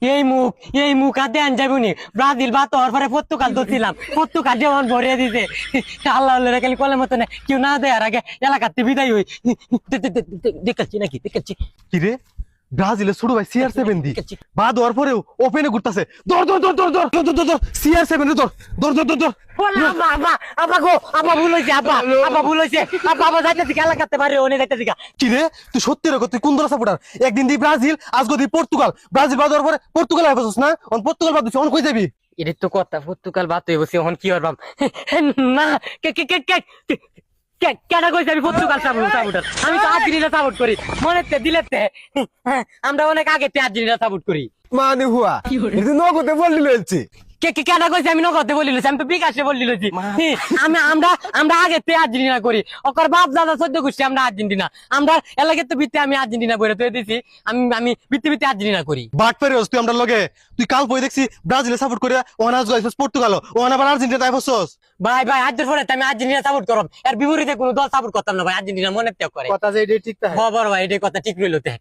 এই মুখ হাতে আন যাবনি ব্রাজিল বা তোর পরে পর্তুগাল ধরছিলাম পর্তুগাল যেমন ভরিয়ে দিছে আল্লাহ খালি কলের মতো কেউ না দেয় আর আগে এলাকাতে বিদায় হই দেখাচ্ছি নাকি দেখাচ্ছি কি রে ব্রাজিলের ছোট ভাই CR7 দি বা দেওয়ার পরেও ওপেনে ঘুরতাছে ধর ধর ধর ধর ধর ধর ধর ধর CR7 রে ধর ধর ধর ধর ধর কি রে তুই সত্যি রে তুই কোন দলের সাপোর্টার একদিন দি ব্রাজিল আজকে দি পর্তুগাল ব্রাজিল বাদ দেওয়ার পরে পর্তুগাল আইবছস না অন পর্তুগাল বাদ দিছিস অন কই যাবি এটা তো কথা পর্তুগাল বাদ হয়ে বসে এখন কি করবাম না কেন কইছি আমি পর্তুগাল সাপোর্টার আমি তো আর্জেন্টিনা সাপোর্ট করি মনে দিলে আমরা অনেক আগে আর্জেন্টিনা সাপোর্ট করি মানে হুয়া এটা নগদে বললি লইছে কেন কইছি আমি নগদে বলি আমি তো বিকাশে বলি আমরা আগে আর্জেন্টিনা করি ওকর বাপ দাদা 14 গোষ্ঠী আমরা আর্জেন্টিনা আমরা এলাকাতে তো ভিত্তি আমি আর্জেন্টিনা বলে তুই দিছি আমি ভিত্তি আর্জেন্টিনা করি বাট পেরিস তুই আমরা লগে তুই কাল পই দেখছি ব্রাজিলে সাপোর্ট করে ওনাজ গাইছস পর্তুগাল ওনা আবার আর্জেন্টিনা আইবছস ভাই আজকের পরে আমি আর্জেন্টিনা সাপোর্ট করব এর বিপরীতে কোনো দল সাপোর্ট করতাম না ভাই আর্জেন্টিনা মনে ত্যাগ করে কথা যে এটা ঠিক তা খবর ভাই এটাই কথা ঠিক রইল তে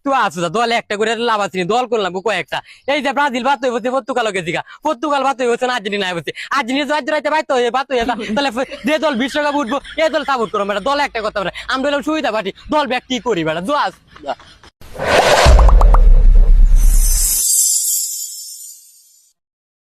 তুই আসু দলে একটা করে লাভ আছে দল করলাম কয়েকটা এই যে ব্রাজিল বাদ হয়ে বসে পর্তুগাল গেছি পর্তুগাল বাদ হয়ে বসে আর্জেন্টিনা বসে আর্জেন্টিনা রাজ্য বাদ হয়ে তাহলে যে দল বিশ্বকাপ উঠবো এই দল সাপোর্ট করবো দলে একটা কথা আমরা সুবিধা পাঠি দল ব্যাগ কি করি বেড়া